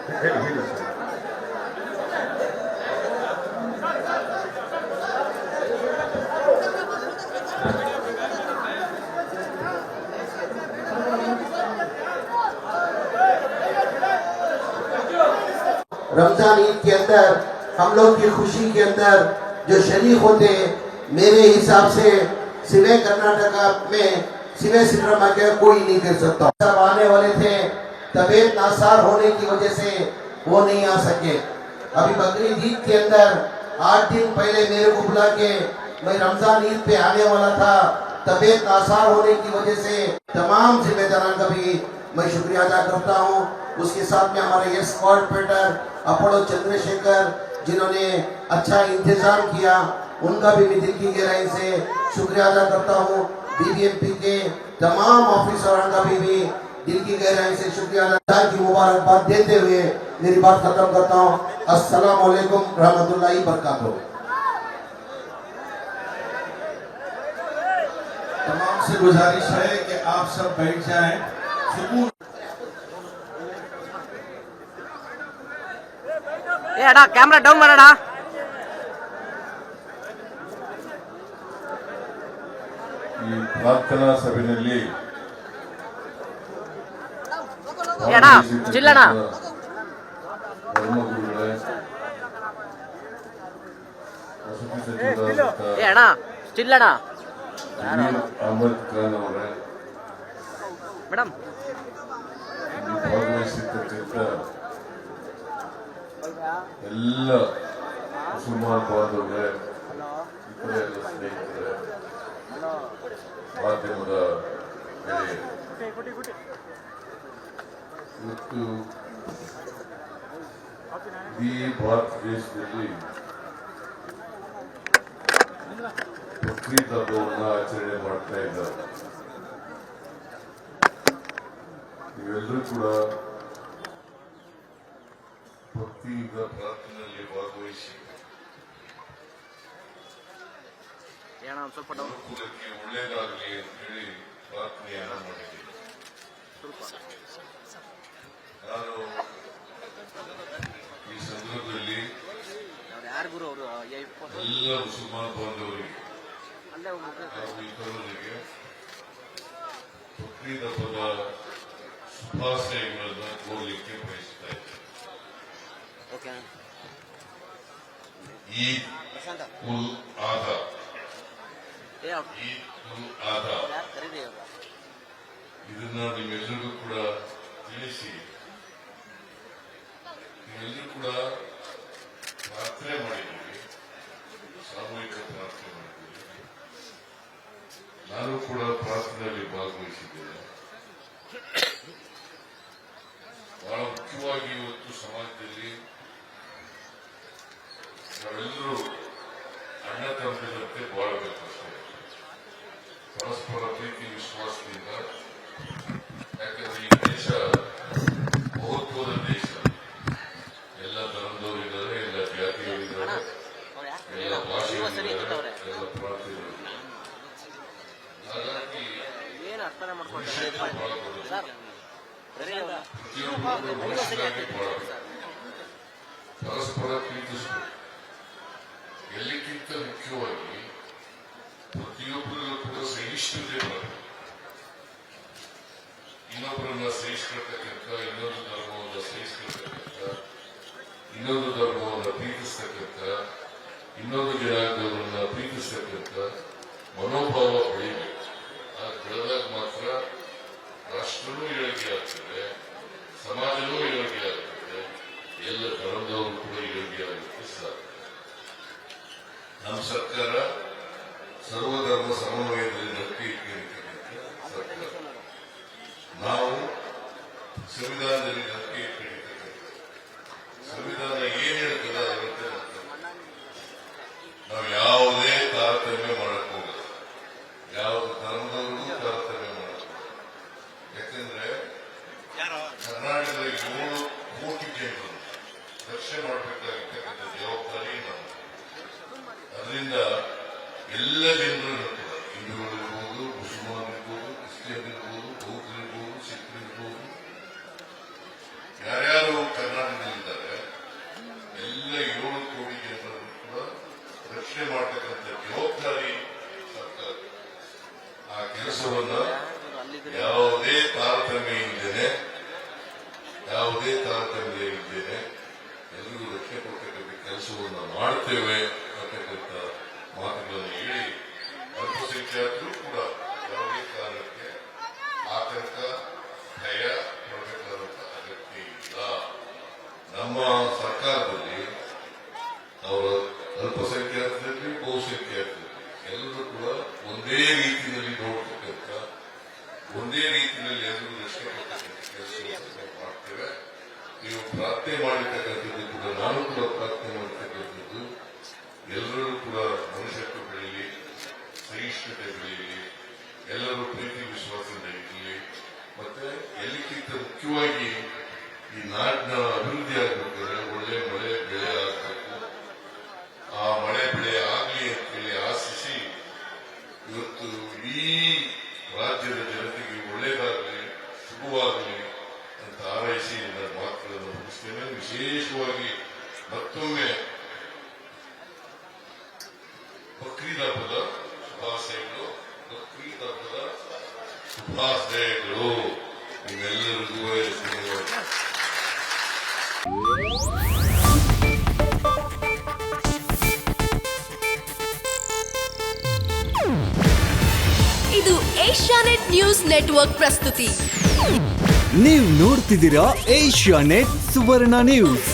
रमजान ईद के अंदर हम लोग की खुशी के अंदर जो शरीक होते हैं, मेरे हिसाब से सिवे कर्नाटका में सिवे सिद्धरामैया के कोई नहीं कर सकता। सब आने वाले थे, तबीयत नासार होने की वजह से वो नहीं आ सके। अभी बकरीद ईद के अंदर 8 दिन पहले मेरे को बुला के मैं रमजान ईद पे आने वाला था, तबीयत नासार होने की वजह से तमाम जिम्मेदारान का भी मैं शुक्रिया अदा करता हूँ। उसके साथ में हमारे एस कॉर्पोरेटर अपोलो चंद्रशेखर जिन्होंने अच्छा इंतजाम किया, उनका भी मैं दिल की गहराई से शुक्रिया अदा करता हूँ। बीबीएमपी के तमाम ऑफिसरों का भी दिल की गहराई से शुक्रिया अदा की मुबारकबाद देते हुए मेरी बात खत्म करता हूँ। अस्सलाम वालेकुम रहमतुल्लाहि बरकातहू। तमाम से गुजारिश है कि आप सब बैठ जाएं। सुकून अड़ा कैमरा डाउन माडा ಈ ಪ್ರಾರ್ಥನಾ ಸಭೆಯಲ್ಲಿ ಅಣ್ಣ ಚಿಲ್ಲಣ್ಣ ಧರ್ಮಗುರುಗಳೇ, ವಸತಿ ಸಚಿವರಾದಂಥ ಅಣ್ಣ ಚಿಲ್ಲಣ್ಣ ಜಮೀರ್ ಅಹಮದ್ ಖಾನ್ ಅವರೇ, ಮೇಡಮ್ ಭಾಗವಹಿಸಿರ್ತಕ್ಕಂಥ ಎಲ್ಲ ಮುಸಲ್ಮಾನ್ ಬಾಂಧವರೇ, ಇತರ ಎಲ್ಲ ಸ್ನೇಹಿತರೆ, ಮಾಧ್ಯಮದ ಗೆಳೆಯರು, ಇವತ್ತು ಇಡೀ ಭಾರತ ದೇಶದಲ್ಲಿ ಬಕ್ರೀದ್ ಹಬ್ಬವನ್ನು ಆಚರಣೆ ಮಾಡ್ತಾ ಇದ್ದಾರೆ. ನೀವೆಲ್ಲರೂ ಕೂಡ ಭಕ್ತಿಯಿಂದ ಪ್ರಾರ್ಥನೆಯಲ್ಲಿ ಭಾಗವಹಿಸಿ ಅನುಕೂಲಕ್ಕೆ ಒಳ್ಳೆಯದಾಗಲಿ ಅಂತ ಹೇಳಿ ಪ್ರಾರ್ಥನೆಯನ್ನು ಮಾಡಿದ್ದೀವಿ. ನಾನು ಈ ಸಂದರ್ಭದಲ್ಲಿ ಎಲ್ಲ ಮುಸಲ್ಮಾನ್ ಬಾಂಧವರಿಗೆ ಹಾಗೂ ಇತರರಿಗೆ ಬಕ್ರೀದ್ ಹಬ್ಬದ ಶುಭಾಶಯಗಳನ್ನು ಕೋರಲಿಕ್ಕೆ ಬಯಸ್ತಾ ಇದ್ದೇನೆ. ಈದ್ ಉಲ್ ಆದಾ, ಈದ್ ಉಲ್ ಆದಾ ಇದನ್ನ ನಿಮ್ಮೆಲ್ಲರಿಗೂ ಕೂಡ ತಿಳಿಸಿ, ನೀವೆಲ್ಲರೂ ಕೂಡ ಪ್ರಾರ್ಥನೆ ಮಾಡಿದ್ದೀವಿ, ಸಾಮೂಹಿಕ ಪ್ರಾರ್ಥನೆ ಮಾಡಿದ್ದೀವಿ. ನಾನು ಕೂಡ ಪ್ರಾರ್ಥನೆಯಲ್ಲಿ ಭಾಗವಹಿಸಿದ್ದೇನೆ. ಬಹಳ ಮುಖ್ಯವಾಗಿ ಇವತ್ತು ಸಮಾಜದಲ್ಲಿ ನಾವೆಲ್ಲರೂ ಅಣ್ಣ ತಮ್ಮಂತೆ ಬಾಳಬೇಕಷ್ಟೇ, ಪರಸ್ಪರ ಪ್ರೀತಿ ವಿಶ್ವಾಸದಿಂದ. ಯಾಕಂದ್ರೆ ಈ ದೇಶ ಬಹುತ್ವದ ದೇಶ, ಎಲ್ಲ ಧರ್ಮದವರಿದ್ದಾರೆ, ಎಲ್ಲ ಜಾತಿಯವರಿದ್ದಾರೆ, ಎಲ್ಲ ಭಾಷೆಯವರಿದ್ದಾರೆ, ಎಲ್ಲ ಪ್ರಾಂತ್ಯಗಳಿದ್ದಾರೆ. ಹಾಗಾಗಿ ಪ್ರತಿಯೊಬ್ಬರು ಮನುಷ್ಯರಾಗಿ ಬಾಳಬೇಕು, ಪರಸ್ಪರ ಪ್ರೀತಿಸಬೇಕು. ಎಲ್ಲಕ್ಕಿಂತ ಮುಖ್ಯವಾಗಿ ಪ್ರತಿಯೊಬ್ಬರಿಗೂ ಕೂಡ ಸಹಿಷ್ಣುತೆ ಬರಬೇಕು. ಇನ್ನೊಬ್ಬರನ್ನ ಸಹಿಸಿಕೊಳ್ತಕ್ಕಂಥ, ಇನ್ನೊಂದು ಧರ್ಮವನ್ನು ಸಹಿಸಿಕೊಳ್ತಕ್ಕಂಥ, ಇನ್ನೊಂದು ಧರ್ಮವನ್ನು ಪ್ರೀತಿಸ್ತಕ್ಕಂಥ, ಇನ್ನೊಂದು ಜನಾಂಗವನ್ನ ಪ್ರೀತಿಸ್ತಕ್ಕಂಥ ಮನೋಭಾವ ಬೆಳಿಬೇಕು. ಆ ಬೆಳೆದಾಗ ಮಾತ್ರ ರಾಷ್ಟ್ರನೂ ಏಳಿಗೆ ಆಗ್ತದೆ, ಸಮಾಜನೂ ಏಳಿಗೆ ಆಗ್ತದೆ, ಎಲ್ಲ ಧರ್ಮದವರು ಕೂಡ ಏಳಿಗೆ ಆಗಲಿಕ್ಕೆ ಸಾಧ್ಯ. ನಮ್ಮ ಸರ್ಕಾರ ಸರ್ವಧರ್ಮ ಸಮನ್ವಯದಲ್ಲಿ ನಂಬಿಕೆ ಇಟ್ಟಿರ್ತಕ್ಕಂಥ ಸರ್ಕಾರ. ನಾವು ಸಂವಿಧಾನದಲ್ಲಿ ನಂಬಿಕೆ ಇಟ್ಟಿರ್ತಕ್ಕಂಥ, ಸಂವಿಧಾನ ಏನ್ ಹೇಳ್ತದೆ ಅದರಂತೆ ನಾವು ಯಾವುದೇ ತಾರತಮ್ಯ ಮಾಡಕ್ ಹೋಗಲ್ಲ, ಯಾವ ಧರ್ಮದವರಿಗೂ ತಾರತಮ್ಯ ಮಾಡಕ್ ಹೋಗಲ್ಲ. ಯಾಕಂದ್ರೆ ಕರ್ನಾಟಕದ 7 ಕೋಟಿ ಜನರು ರಕ್ಷಣೆ ಮಾಡಬೇಕಾಗಿರ್ತಕ್ಕಂಥ ಜವಾಬ್ದಾರಿ ನಾವು. ಅದರಿಂದ ಎಲ್ಲ ಜನರು, ಹಿಂದೂಗಳು ಇರ್ಬೋದು, ಮುಸಲ್ಮಾನ್ ಇರ್ಬೋದು, ಕ್ರಿಶ್ಚಿಯನ್ ಇರ್ಬೋದು, ಬೌದ್ಧರಿರ್ಬೋದು, ಸಿಖ್ರಿರ್ಬೋದು, ಯಾರ್ಯಾರು ಕರ್ನಾಟಕ ಯಾವುದೇ ತಾರತಮ್ಯ ಇದ್ದೇನೆ ಎಲ್ಲರಿಗೂ ರಕ್ಷಣೆ ಕೊಡ್ತಕ್ಕಂಥ ಕೆಲಸವನ್ನು ಮಾಡ್ತೇವೆ ಅಂತಕ್ಕಂಥ ಮಾತುಗಳನ್ನು ಹೇಳಿ ಅಲ್ಪಸಂಖ್ಯಾತರು ಕೂಡ ಯಾವುದೇ ಕಾರಣಕ್ಕೆ ಆತಂಕ ಭಯ ಪಡಬೇಕಾದಂತ ಅಗತ್ಯ ಇಲ್ಲ. ನಮ್ಮ ಸರ್ಕಾರದಲ್ಲಿ ಅವರ ಅಲ್ಪಸಂಖ್ಯಾತರಲ್ಲಿ ಬಹುಸಂಖ್ಯಾತರಲ್ಲಿ ಎಲ್ಲರೂ ಕೂಡ ಒಂದೇ ರೀತಿಯಲ್ಲಿ ನೋಡ್ತಕ್ಕಂಥ ಒಂದೇ ರೀತಿಯಲ್ಲಿ ಎಲ್ಲರೂ ರಕ್ಷಣೆ ಕೊಡ್ತಕ್ಕಂಥ ಕೆಲಸವನ್ನು ಮಾಡ್ತೇವೆ. ನೀವು ಪ್ರಾರ್ಥನೆ ಮಾಡಿರ್ತಕ್ಕಂಥದ್ದು ಕೂಡ ನಾನು ಕೂಡ ಪ್ರಾರ್ಥನೆ ಮಾಡಿರ್ತಕ್ಕಂಥದ್ದು ಎಲ್ಲರೂ ಕೂಡ ಮನುಷ್ಯತ್ವ ಬೆಳೀಲಿ, ಸಹಿಷ್ಣುತೆ ಬೆಳೆಯಲಿ, ಎಲ್ಲರೂ ಪ್ರೀತಿ ವಿಶ್ವಾಸದಿಂದ ಇರಲಿ. ಮತ್ತೆ ಎಲ್ಲಕ್ಕಿಂತ ಮುಖ್ಯವಾಗಿ ಈ ನಾಡಿನ ಅಭಿವೃದ್ಧಿ ಆಗಬೇಕಾದ್ರೆ ಒಳ್ಳೆ ಮಳೆ ಬೆಳೆ ಆಗಬೇಕು. ಆ ಮಳೆ ಬೆಳೆ ಆಗಲಿ ಅಂತೇಳಿ ಆಶಿಸಿ ಇವತ್ತು ಈ ರಾಜ್ಯದ ಜನತೆಗೆ ಒಳ್ಳೆಯದಾಗಲಿ, ಶುಭವಾಗಲಿ ಅಂತ ಹಾರೈಸಿ ನನ್ನ ಮಾತುಗಳನ್ನು ಮುಗಿಸ್ತೇನೆ. ವಿಶೇಷವಾಗಿ ಮತ್ತೊಮ್ಮೆ ಬಕ್ರೀದ್ ಹಬ್ಬದ ಶುಭಾಶಯಗಳು. ಬಕ್ರೀದ್ ಹಬ್ಬದ ಶುಭಾಶಯಗಳು ನಿಮ್ಮೆಲ್ಲರಿಗೂ. ಇದು ಏಷ್ಯಾನೆಟ್ ನ್ಯೂಸ್ ನೆಟ್ವರ್ಕ್ ಪ್ರಸ್ತುತಿ. ನೀವು ನೋಡ್ತಿದ್ದೀರಾ ಏಷ್ಯಾನೆಟ್ ಸುವರ್ಣ ನ್ಯೂಸ್.